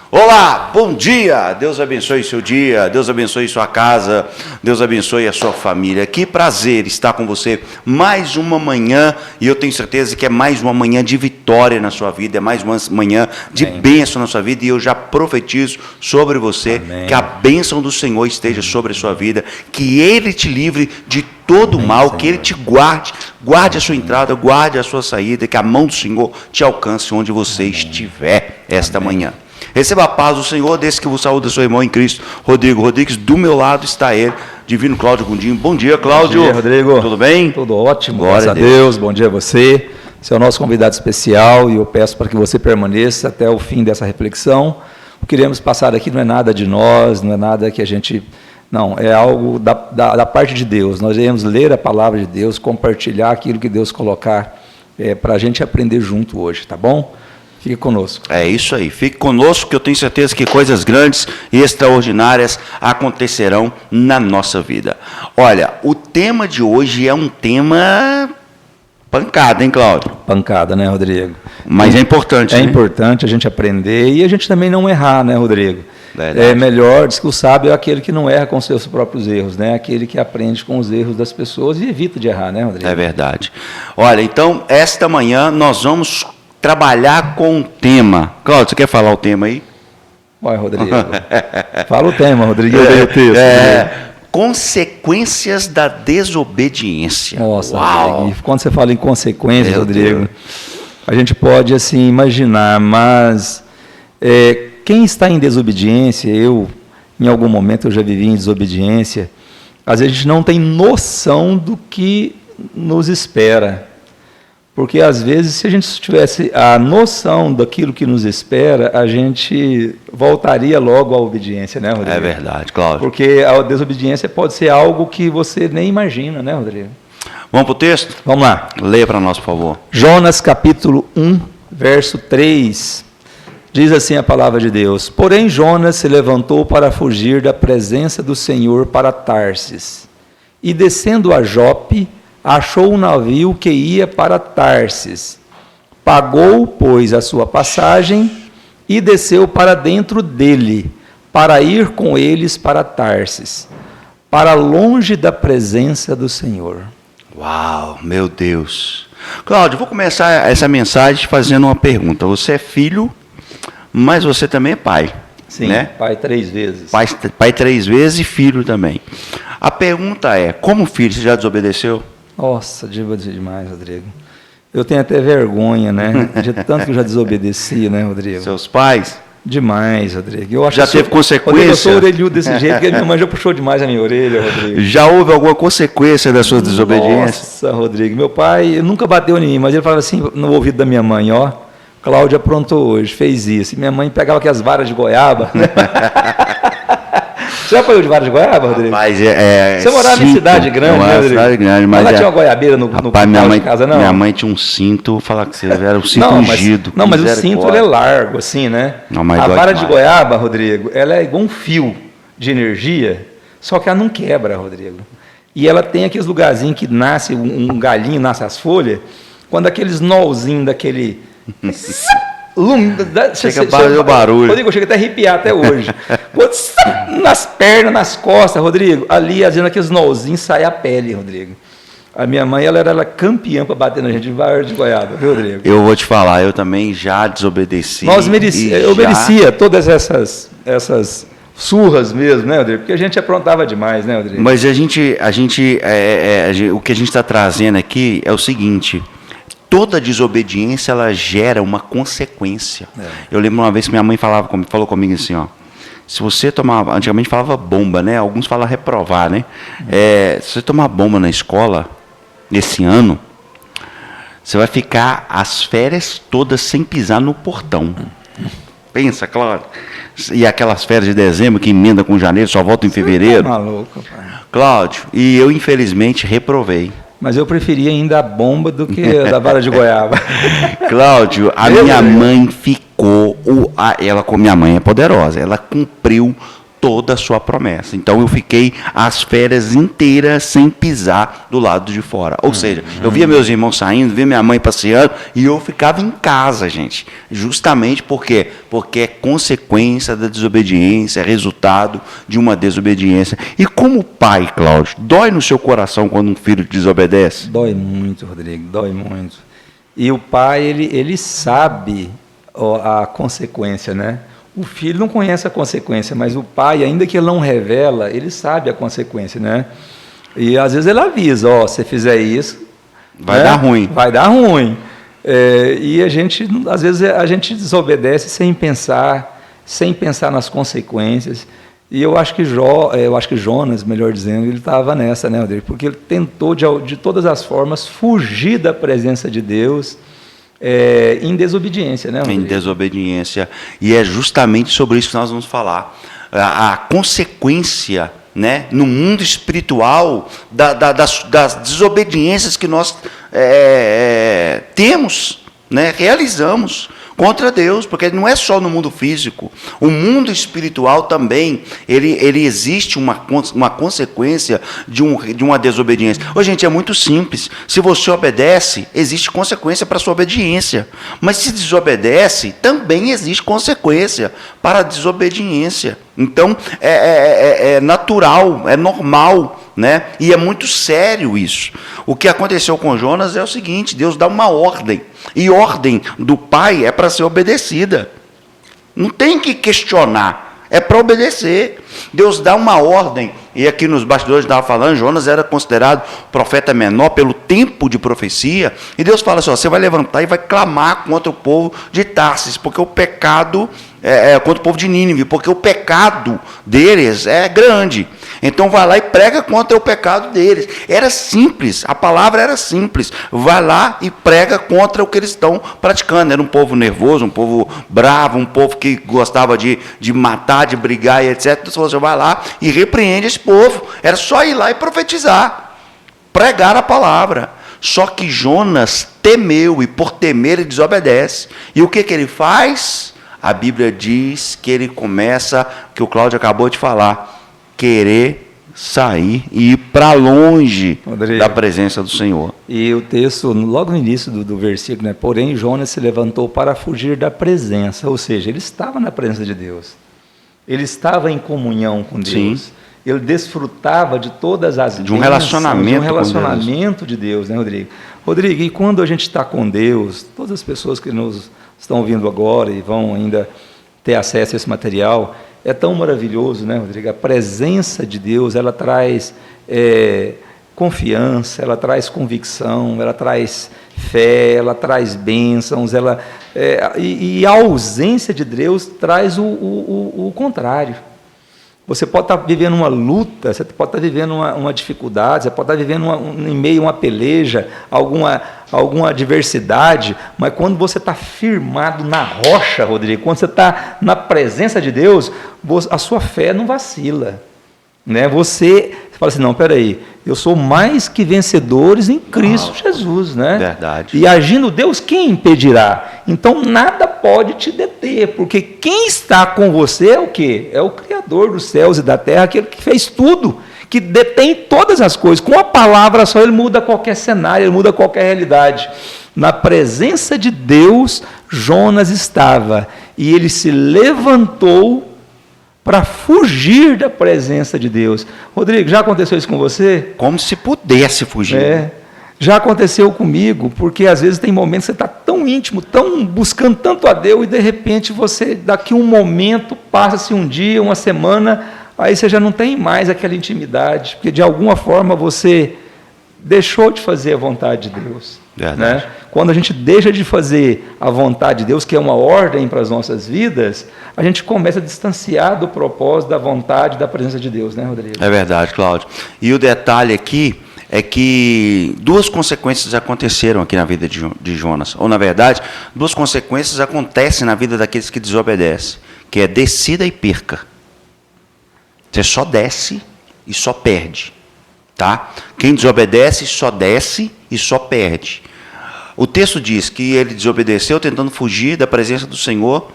Olá, bom dia, Deus abençoe seu dia, Deus abençoe sua casa, Deus abençoe a sua família. Que prazer estar com você mais uma manhã, e eu tenho certeza que é mais uma manhã de vitória na sua vida, é mais uma manhã de bênção na sua vida, e eu já profetizo sobre você. Amém. Que a bênção do Senhor esteja sobre a sua vida, que Ele te livre de todo mal, Senhor. Que Ele te guarde a sua entrada, guarde a sua saída, que a mão do Senhor te alcance onde você estiver esta manhã. Receba a paz do Senhor, desde que vos saúde seu irmão em Cristo, Rodrigo Rodrigues. Do meu lado está ele, Divino Cláudio Gundinho. Bom dia, Cláudio. Bom dia, Rodrigo. Tudo bem? Tudo ótimo, Glória graças a Deus. Bom dia a você. Você é o nosso convidado especial e eu peço para que você permaneça até o fim dessa reflexão. O que queremos passar aqui não é nada de nós, não é nada que a gente... Não, é algo da parte de Deus. Nós iremos ler a palavra de Deus, compartilhar aquilo que Deus colocar para a gente aprender junto hoje, tá bom? Fique conosco. É isso aí, fique conosco, que eu tenho certeza que coisas grandes e extraordinárias acontecerão na nossa vida. Olha, o tema de hoje é um tema pancada, hein, Cláudio? Pancada, né, Rodrigo? Mas é importante, né? É né? importante a gente aprender e a gente também não errar, né, Rodrigo? Verdade. É melhor, diz que o sábio é aquele que não erra com seus próprios erros, né? Aquele que aprende com os erros das pessoas e evita de errar, né, Rodrigo? É verdade. Olha, então, esta manhã nós vamos trabalhar com o tema. Cláudio, você quer falar o tema aí? Vai, Rodrigo. Fala o tema, Rodrigo. Eu dei o texto. Consequências da desobediência. Nossa, Rodrigo. Quando você fala em consequências, Rodrigo, a gente pode assim imaginar, mas quem está em desobediência, em algum momento eu já vivi em desobediência, às vezes a gente não tem noção do que nos espera. Porque, às vezes, se a gente tivesse a noção daquilo que nos espera, a gente voltaria logo à obediência, né, Rodrigo? É verdade, Cláudio. Porque a desobediência pode ser algo que você nem imagina, né, Rodrigo? Vamos para o texto? Vamos lá. Leia para nós, por favor. Jonas, capítulo 1, verso 3. Diz assim a palavra de Deus: Porém, Jonas se levantou para fugir da presença do Senhor para Tarsis. E, descendo a Jope, achou um navio que ia para Tarsis. Pagou, pois, a sua passagem e desceu para dentro dele, para ir com eles para Tarsis, para longe da presença do Senhor. Uau, meu Deus. Cláudio, vou começar essa mensagem fazendo uma pergunta. Você é filho, mas você também é pai. Sim, né? Pai 3 vezes. Pai 3 vezes e filho também. A pergunta é, como filho, você já desobedeceu? Nossa, demais, Rodrigo. Eu tenho até vergonha, né? De tanto que eu já desobedeci, né, Rodrigo? Seus pais? Demais, Rodrigo. Eu acho já teve consequência? Rodrigo, eu sou orelhudo desse jeito, porque a minha mãe já puxou demais a minha orelha, Rodrigo. Já houve alguma consequência das suas desobediências? Nossa, Rodrigo. Meu pai nunca bateu em mim, mas ele falava assim no ouvido da minha mãe, ó, Cláudia aprontou hoje, fez isso. E minha mãe pegava aquelas varas de goiaba, né? Você já apanhou de vara de goiaba, Rodrigo? Mas você morava em cidade grande, né, Rodrigo? Cidade grande, mas lá tinha uma goiabeira no quintal de casa, não? Minha mãe tinha um cinto, falar que você era um cinto ungido. Mas o cinto ele é largo, assim, né? Não, mas a vara de goiaba, Rodrigo, ela é igual um fio de energia, só que ela não quebra, Rodrigo. E ela tem aqueles lugarzinhos que nasce, um galinho, nasce as folhas, quando aqueles nozinhos daquele... Chega a fazer o barulho. Rodrigo, chega até a arrepiar até hoje. Nas pernas, nas costas, Rodrigo, ali, às vezes, aqueles nozinhos, sai a pele, Rodrigo. A minha mãe, ela era campeã para bater na gente de vara de goiaba, viu, Rodrigo? Eu vou te falar, eu também já desobedeci. Eu merecia todas essas surras mesmo, né, Rodrigo? Porque a gente aprontava demais, né, Rodrigo? Mas o que a gente está trazendo aqui é o seguinte... Toda desobediência, ela gera uma consequência. Eu lembro uma vez que minha mãe falou comigo assim, ó, se você tomar, antigamente falava bomba, né? Alguns falam reprovar, né? Se você tomar bomba na escola, esse ano, você vai ficar as férias todas sem pisar no portão. Pensa, claro. E aquelas férias de dezembro que emenda com janeiro, só volta em fevereiro. Tá maluco, pai. Cláudio, e eu infelizmente reprovei. Mas eu preferia ainda a bomba do que a da vara de goiaba. Cláudio, a minha mãe ficou... Minha mãe é poderosa. Ela cumpriu toda a sua promessa. Então eu fiquei as férias inteiras sem pisar do lado de fora. Ou seja, eu via meus irmãos saindo, via minha mãe passeando, e eu ficava em casa, gente. Justamente porque é consequência da desobediência, é resultado de uma desobediência. E como pai, Cláudio, dói no seu coração quando um filho desobedece? Dói muito, Rodrigo, dói muito. E o pai, ele sabe a consequência, né? O filho não conhece a consequência, mas o pai, ainda que ele não revela, ele sabe a consequência, né? E às vezes ele avisa, se fizer isso, vai dar ruim. Vai dar ruim. E às vezes a gente desobedece sem pensar nas consequências. E eu acho que Jonas, melhor dizendo, ele estava nessa, né, Rodrigo? Porque ele tentou de todas as formas fugir da presença de Deus. Em desobediência, né, Rodrigo? Em desobediência. E é justamente sobre isso que nós vamos falar. A consequência, né, no mundo espiritual das desobediências que nós temos, né, realizamos contra Deus, porque não é só no mundo físico. O mundo espiritual também, ele existe uma consequência de uma desobediência. Ô, gente, é muito simples. Se você obedece, existe consequência para a sua obediência. Mas se desobedece, também existe consequência para a desobediência. Então, é natural, é normal, né? E é muito sério isso. O que aconteceu com Jonas é o seguinte: Deus dá uma ordem, e ordem do pai é para ser obedecida. Não tem que questionar, é para obedecer. Deus dá uma ordem, e aqui nos bastidores estava falando, Jonas era considerado profeta menor pelo tempo de profecia, e Deus fala assim: você vai levantar e vai clamar contra o povo de Tarsis, porque o pecado contra o povo de Nínive, porque o pecado deles é grande. Então vai lá e prega contra o pecado deles. Era simples, a palavra era simples. Vai lá e prega contra o que eles estão praticando. Era um povo nervoso, um povo bravo, um povo que gostava de matar, de brigar e etc. Então você vai lá e repreende esse povo. Era só ir lá e profetizar, pregar a palavra. Só que Jonas temeu, e por temer ele desobedece. E o que ele faz? A Bíblia diz que ele começa, que o Cláudio acabou de falar, querer sair e ir para longe, Rodrigo, da presença do Senhor. E o texto, logo no início do versículo, né? Porém Jonas se levantou para fugir da presença, ou seja, ele estava na presença de Deus, ele estava em comunhão com Deus. Sim. Ele desfrutava de todas as de um relacionamento de Deus, né, Rodrigo? Rodrigo, e quando a gente está com Deus, todas as pessoas que nos estão ouvindo agora e vão ainda ter acesso a esse material, é tão maravilhoso, né, Rodrigo? A presença de Deus, ela traz confiança, ela traz convicção, ela traz fé, ela traz bênçãos, e a ausência de Deus traz o contrário. Você pode estar vivendo uma luta, você pode estar vivendo uma dificuldade, você pode estar vivendo em meio a uma peleja, alguma adversidade, mas quando você está firmado na rocha, Rodrigo, quando você está na presença de Deus, a sua fé não vacila. Né? Você fala assim: não, peraí, eu sou mais que vencedores em Cristo Jesus, né? Verdade. E agindo Deus, quem impedirá? Então nada pode te deter, porque quem está com você é o quê? É o Criador dos céus e da terra, aquele que fez tudo, que detém todas as coisas. Com a palavra só ele muda qualquer cenário, ele muda qualquer realidade. Na presença de Deus, Jonas estava, e ele se levantou para fugir da presença de Deus. Rodrigo, já aconteceu isso com você? Como se pudesse fugir. Já aconteceu comigo, porque às vezes tem momentos que você está tão íntimo, tão buscando tanto a Deus, e de repente você, daqui um momento, passa-se um dia, uma semana, aí você já não tem mais aquela intimidade, porque de alguma forma você deixou de fazer a vontade de Deus. Né? Quando a gente deixa de fazer a vontade de Deus, que é uma ordem para as nossas vidas, a gente começa a distanciar do propósito, da vontade, da presença de Deus, né, Rodrigo? É verdade, Cláudio. E o detalhe aqui é que duas consequências aconteceram aqui na vida de Jonas. Ou, na verdade, duas consequências acontecem na vida daqueles que desobedecem, que é descida e perca. Você só desce e só perde. Tá? Quem desobedece só desce e só perde. O texto diz que ele desobedeceu tentando fugir da presença do Senhor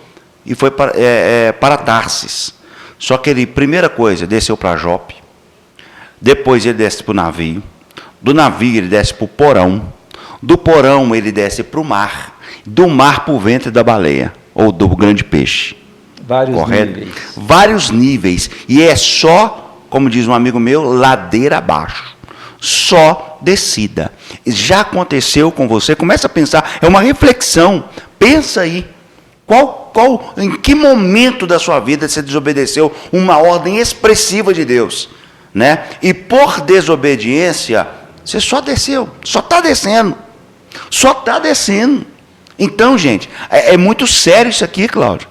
e foi para Tarsis. Só que ele, primeira coisa, desceu para Jope, depois ele desce para o navio, do navio ele desce para o porão, do porão ele desce para o mar, do mar para o ventre da baleia, ou do grande peixe. Vários Correto? níveis. Vários níveis. E é só, como diz um amigo meu, ladeira abaixo. Só descida. Já aconteceu com você? Começa a pensar, é uma reflexão. Pensa aí. Em que momento da sua vida você desobedeceu uma ordem expressiva de Deus? Né? E por desobediência, você só desceu, só está descendo. Só está descendo. Então, gente, é muito sério isso aqui, Cláudio.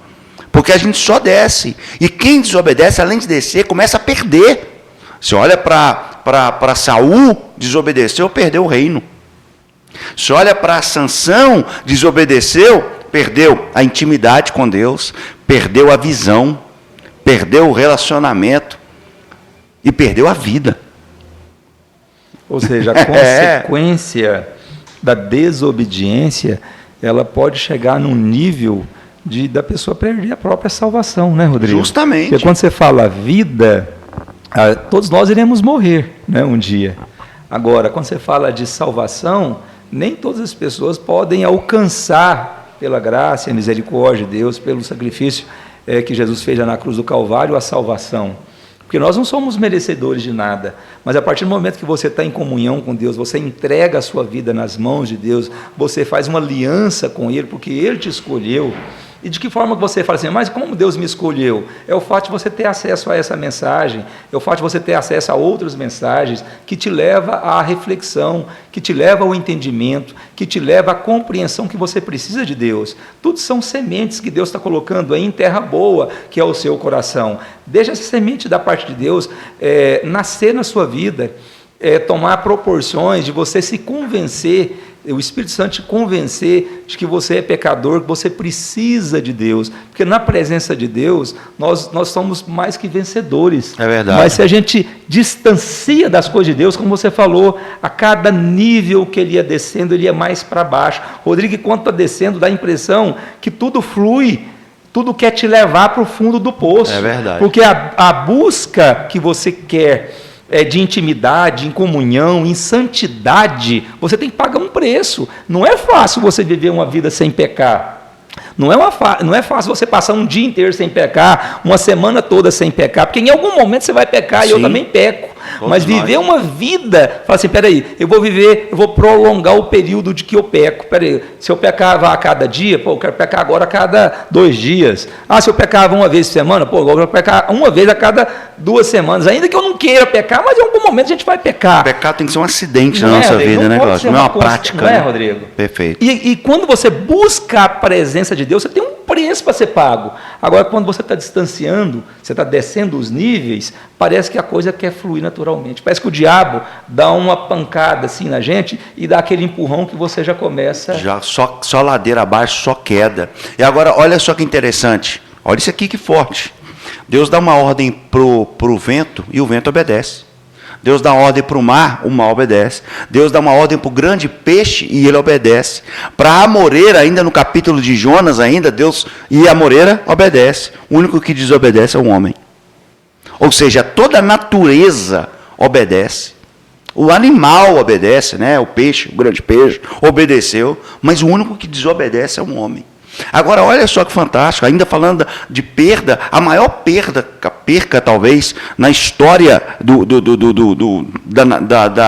Porque a gente só desce. E quem desobedece, além de descer, começa a perder. Você olha para Saul, desobedeceu, perdeu o reino. Você olha para Sansão, desobedeceu, perdeu a intimidade com Deus, perdeu a visão, perdeu o relacionamento e perdeu a vida. Ou seja, a consequência da desobediência, ela pode chegar num nível da pessoa perder a própria salvação, né, Rodrigo? Justamente. Porque quando você fala vida, todos nós iremos morrer, né, um dia. Agora, quando você fala de salvação, nem todas as pessoas podem alcançar, pela graça e a misericórdia de Deus, pelo sacrifício que Jesus fez já na cruz do Calvário, a salvação. Porque nós não somos merecedores de nada, mas a partir do momento que você está em comunhão com Deus, você entrega a sua vida nas mãos de Deus, você faz uma aliança com Ele, porque Ele te escolheu. E de que forma que você fala assim, mas como Deus me escolheu? É o fato de você ter acesso a essa mensagem, é o fato de você ter acesso a outras mensagens que te leva à reflexão, que te leva ao entendimento, que te leva à compreensão que você precisa de Deus. Tudo são sementes que Deus está colocando aí em terra boa, que é o seu coração. Deixa essa semente da parte de Deus nascer na sua vida, tomar proporções de você se convencer, o Espírito Santo te convencer de que você é pecador, que você precisa de Deus, porque na presença de Deus nós somos mais que vencedores. É verdade. Mas se a gente distancia das coisas de Deus, como você falou, a cada nível que ele ia descendo, ele ia mais para baixo. Rodrigo, quando está descendo, dá a impressão que tudo flui, tudo quer te levar para o fundo do poço. É verdade. Porque a busca que você quer de intimidade, em comunhão, em santidade, você tem que pagar um preço. Não é fácil você viver uma vida sem pecar. Não é fácil você passar um dia inteiro sem pecar, uma semana toda sem pecar, porque em algum momento você vai pecar. Sim. E eu também peco. Mas viver uma vida, fala assim, peraí, eu vou prolongar o período de que eu peco. Peraí, se eu pecava a cada dia, eu quero pecar agora a cada 2 dias. Se eu pecava uma vez por semana, agora eu quero pecar uma vez a cada 2 semanas. Ainda que eu não queira pecar, mas em algum momento a gente vai pecar. Pecar tem que ser um acidente na nossa vida, né, Cláudio? Não é uma prática. Não é, Rodrigo? Perfeito. E quando você busca a presença de Deus, você tem um preço para ser pago. Agora, quando você está distanciando, você está descendo os níveis, parece que a coisa quer fluir naturalmente. Parece que o diabo dá uma pancada assim na gente e dá aquele empurrão que você já começa... Só ladeira abaixo, só queda. E agora, olha só que interessante. Olha isso aqui que forte. Deus dá uma ordem pro vento e o vento obedece. Deus dá ordem para o mar obedece. Deus dá uma ordem para o grande peixe e ele obedece. Para a amoreira, ainda no capítulo de Jonas, Deus e a amoreira obedece. O único que desobedece é o homem. Ou seja, toda a natureza obedece. O animal obedece, né? O peixe, o grande peixe, obedeceu. Mas o único que desobedece é o homem. Agora, olha só que fantástico, ainda falando de perda, a maior perca talvez, na história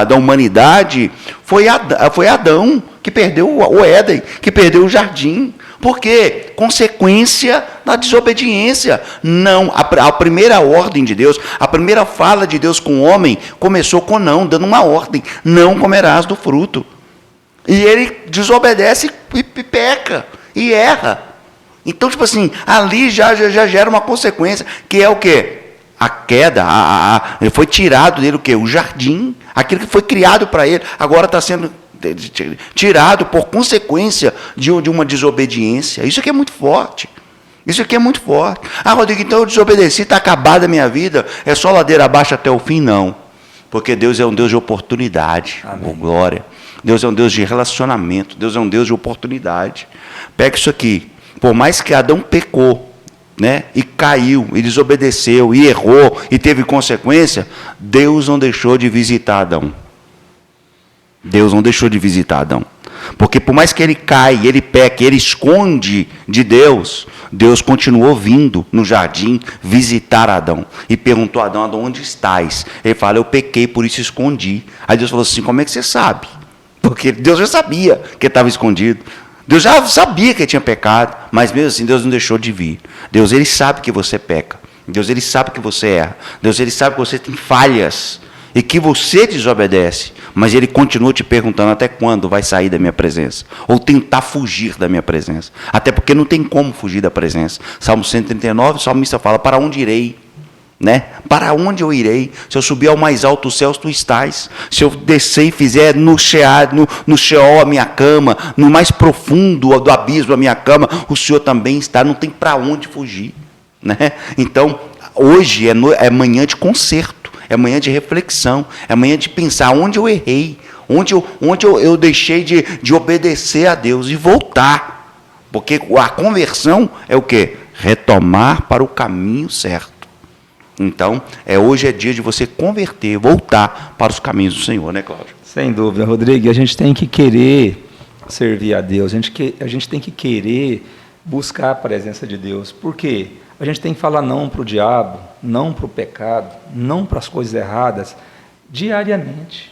da humanidade, foi Adão, que perdeu o Éden, que perdeu o jardim. Por quê? Consequência da desobediência. Não, a primeira ordem de Deus, a primeira fala de Deus com o homem, começou com não, dando uma ordem, não comerás do fruto. E ele desobedece e peca. E erra. Então, tipo assim, ali já gera uma consequência, que é o quê? A queda, ele foi tirado dele o quê? O jardim, aquilo que foi criado para ele, agora está sendo tirado por consequência de uma desobediência. Isso aqui é muito forte. Isso aqui é muito forte. Rodrigo, então eu desobedeci, está acabada a minha vida, é só ladeira abaixo até o fim? Não. Porque Deus é um Deus de oportunidade. Oh, glória. Deus é um Deus de relacionamento. Deus é um Deus de oportunidade. Pega isso aqui. Por mais que Adão pecou, né, e caiu, e desobedeceu, e errou, e teve consequência, Deus não deixou de visitar Adão. Deus não deixou de visitar Adão. Porque por mais que ele caia, ele peque, ele esconde de Deus, Deus continuou vindo no jardim visitar Adão. E perguntou a Adão, Adão, onde estás? Ele fala, eu pequei, por isso escondi. Aí Deus falou assim, como é que você sabe? Porque Deus já sabia que estava escondido. Deus já sabia que ele tinha pecado, mas mesmo assim Deus não deixou de vir. Deus, ele sabe que você peca. Deus, ele sabe que você erra. Deus, ele sabe que você tem falhas e que você desobedece. Mas ele continua te perguntando até quando vai sair da minha presença. Ou tentar fugir da minha presença. Até porque não tem como fugir da presença. Salmo 139, o salmista fala, para onde irei? Né? Para onde eu irei? Se eu subir ao mais alto dos céus, tu estás. Se eu descer e fizer no Sheol a minha cama, no mais profundo do abismo a minha cama, o Senhor também está. Não tem para onde fugir. Né? Então, hoje é manhã de conserto, é manhã de reflexão, é manhã de pensar onde eu errei, onde eu deixei de obedecer a Deus e voltar. Porque a conversão é o quê? Retomar para o caminho certo. Então, hoje é dia de você converter, voltar para os caminhos do Senhor, né, Cláudio? Sem dúvida, Rodrigo. A gente tem que querer servir a Deus, a gente tem que querer buscar a presença de Deus. Por quê? A gente tem que falar não para o diabo, não para o pecado, não para as coisas erradas, diariamente.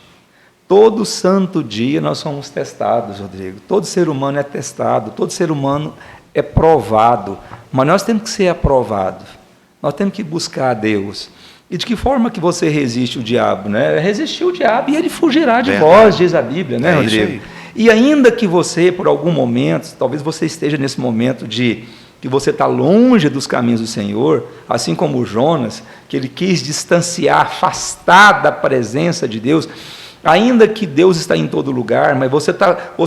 Todo santo dia nós somos testados, Rodrigo. Todo ser humano é testado, todo ser humano é provado, mas nós temos que ser aprovados. Nós temos que buscar a Deus. E de que forma que você resiste o diabo? Né? Resistir o diabo e ele fugirá de vós, diz a Bíblia, né, Rodrigo? E ainda que você, por algum momento, talvez você esteja nesse momento de que você está longe dos caminhos do Senhor, assim como Jonas, que ele quis distanciar, afastar da presença de Deus, ainda que Deus está em todo lugar, mas você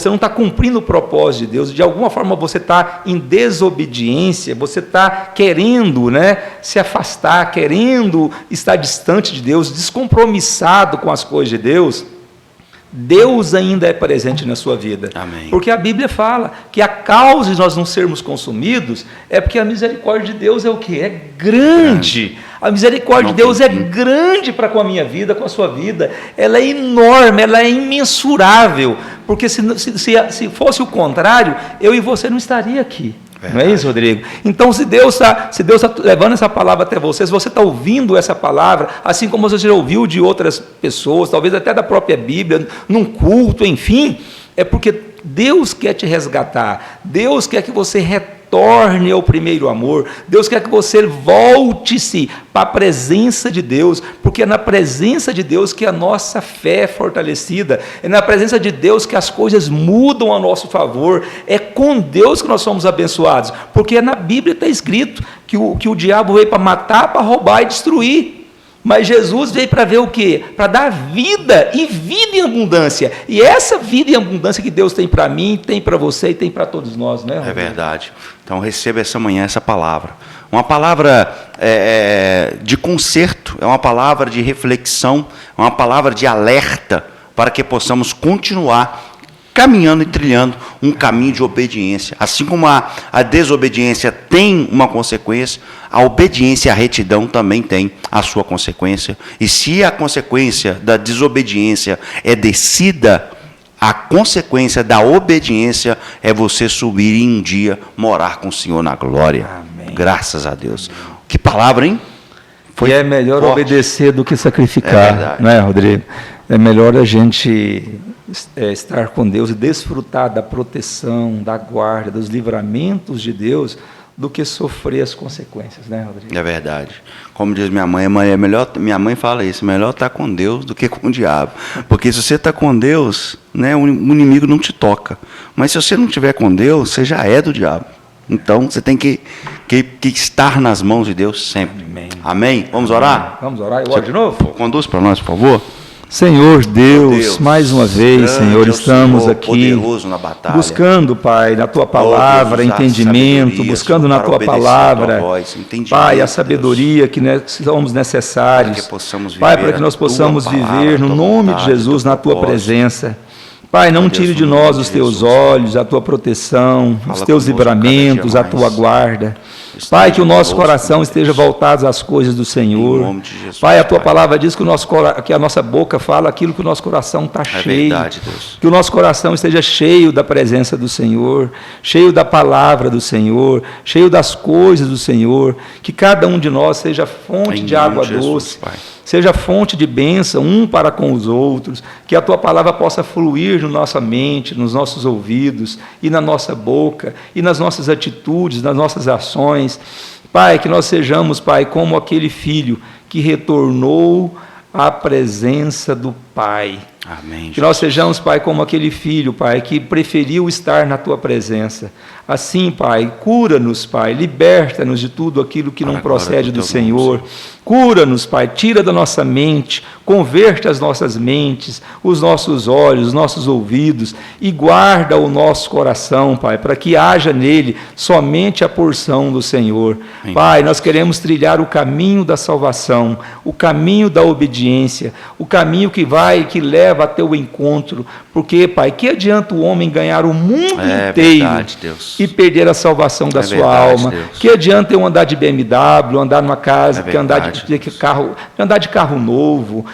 não está cumprindo o propósito de Deus, de alguma forma você está em desobediência, você está querendo, né, se afastar, querendo estar distante de Deus, descompromissado com as coisas de Deus, Deus ainda é presente na sua vida. Amém. Porque a Bíblia fala que a causa de nós não sermos consumidos é porque a misericórdia de Deus é o quê? É grande. A misericórdia de Deus é grande para com a minha vida, com a sua vida. Ela é enorme, ela é imensurável. Porque se fosse o contrário, eu e você não estaria aqui. Verdade. Não é isso, Rodrigo? Então, se Deus está levando essa palavra até você, se você está ouvindo essa palavra, assim como você já ouviu de outras pessoas, talvez até da própria Bíblia, num culto, enfim, é porque Deus quer te resgatar, Deus quer que você retorne ao primeiro amor, Deus quer que você volte-se para a presença de Deus, porque é na presença de Deus que a nossa fé é fortalecida, é na presença de Deus que as coisas mudam a nosso favor, é com Deus que nós somos abençoados, porque na Bíblia está escrito que o diabo veio para matar, para roubar e destruir. Mas Jesus veio para ver o quê? Para dar vida e vida em abundância. E essa vida em abundância que Deus tem para mim, tem para você e tem para todos nós, né, Rodrigo? É verdade. Então receba essa manhã essa palavra. Uma palavra de conserto, é uma palavra de reflexão, é uma palavra de alerta para que possamos continuar caminhando e trilhando um caminho de obediência. Assim como a desobediência tem uma consequência, a obediência e a retidão também tem a sua consequência. E se a consequência da desobediência é descida, a consequência da obediência é você subir e um dia morar com o Senhor na glória. Amém. Graças a Deus. Que palavra, hein? Foi é melhor forte. Obedecer do que sacrificar, não é, Rodrigo? É melhor a gente estar com Deus e desfrutar da proteção, da guarda, dos livramentos de Deus, do que sofrer as consequências, né, Rodrigo? É verdade. Como diz minha mãe, minha mãe fala isso, melhor estar com Deus do que com o diabo. Porque se você está com Deus, né, o inimigo não te toca. Mas se você não estiver com Deus, você já é do diabo. Então, você tem que estar nas mãos de Deus sempre. Amém? Amém? Vamos orar? Vamos orar. Eu oro de novo? Conduz para nós, por favor. Senhor Deus, mais uma vez, Senhor, estamos Senhor, aqui na batalha, buscando, Pai, na Tua palavra, entendimento, buscando na Tua palavra, Pai, a sabedoria que somos necessários, Pai, para que nós possamos viver no nome de Jesus, na Tua presença. Pai, não tire de nós os Teus olhos, a Tua proteção, os Teus livramentos, a Tua guarda. Pai, que o nosso coração esteja voltado às coisas do Senhor. Em nome de Jesus, Pai, a Tua Pai. palavra diz que a nossa boca fala aquilo que o nosso coração está cheio. Verdade, Deus. Que o nosso coração esteja cheio da presença do Senhor, cheio da palavra do Senhor, cheio das coisas do Senhor. Que cada um de nós seja fonte Em de nome água de Jesus, doce, Pai. seja fonte de bênção um para com os outros, que a Tua palavra possa fluir na nossa mente, nos nossos ouvidos, e na nossa boca, e nas nossas atitudes, nas nossas ações. Pai, que nós sejamos, Pai, como aquele filho que retornou à presença do Pai. Amém. Que nós sejamos, Pai, como aquele filho, Pai, que preferiu estar na Tua presença. Assim, Pai, cura-nos, Pai, liberta-nos de tudo aquilo que não procede do Senhor. Cura-nos, Pai, tira da nossa mente, converte as nossas mentes, os nossos olhos, os nossos ouvidos e guarda o nosso coração, Pai, para que haja nele somente a porção do Senhor. Pai, nós queremos trilhar o caminho da salvação, o caminho da obediência, o caminho que leva até o encontro. Porque, Pai, que adianta o homem ganhar o mundo inteiro verdade, Deus. e perder a salvação da sua verdade, alma? Deus. Que adianta eu andar de BMW, andar numa casa, verdade, andar de carro novo,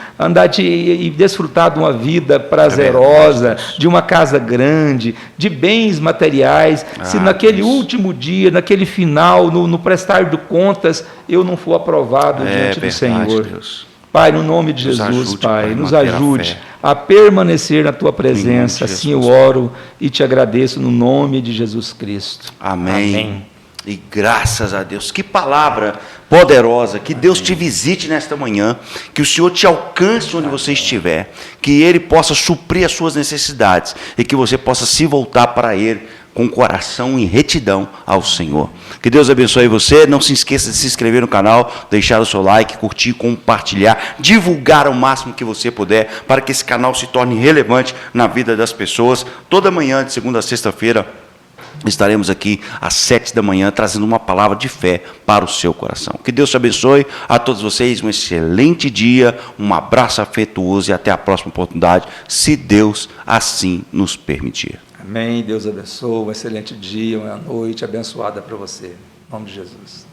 e desfrutar de uma vida prazerosa, verdade, de uma casa grande, de bens materiais, se naquele Deus. último dia, naquele final, no prestar de contas, eu não for aprovado diante do verdade, Senhor. Deus. Pai, no nome de Nos Jesus, ajude, Pai, Pai, nos manter a ajude fé. a permanecer na Tua presença. Em nome de Assim eu Jesus. oro e te agradeço no nome de Jesus Cristo. Amém. E graças a Deus. Que palavra poderosa. Que Deus te visite nesta manhã. Que o Senhor te alcance onde você estiver. Que Ele possa suprir as suas necessidades. E que você possa se voltar para Ele com coração em retidão ao Senhor. Que Deus abençoe você. Não se esqueça de se inscrever no canal, deixar o seu like, curtir, compartilhar, divulgar o máximo que você puder para que esse canal se torne relevante na vida das pessoas. Toda manhã, de segunda a sexta-feira, estaremos aqui às 7 da manhã trazendo uma palavra de fé para o seu coração. Que Deus te abençoe. A todos vocês um excelente dia, um abraço afetuoso e até a próxima oportunidade, se Deus assim nos permitir. Amém. Deus abençoe. Um excelente dia, uma noite abençoada para você. Em nome de Jesus.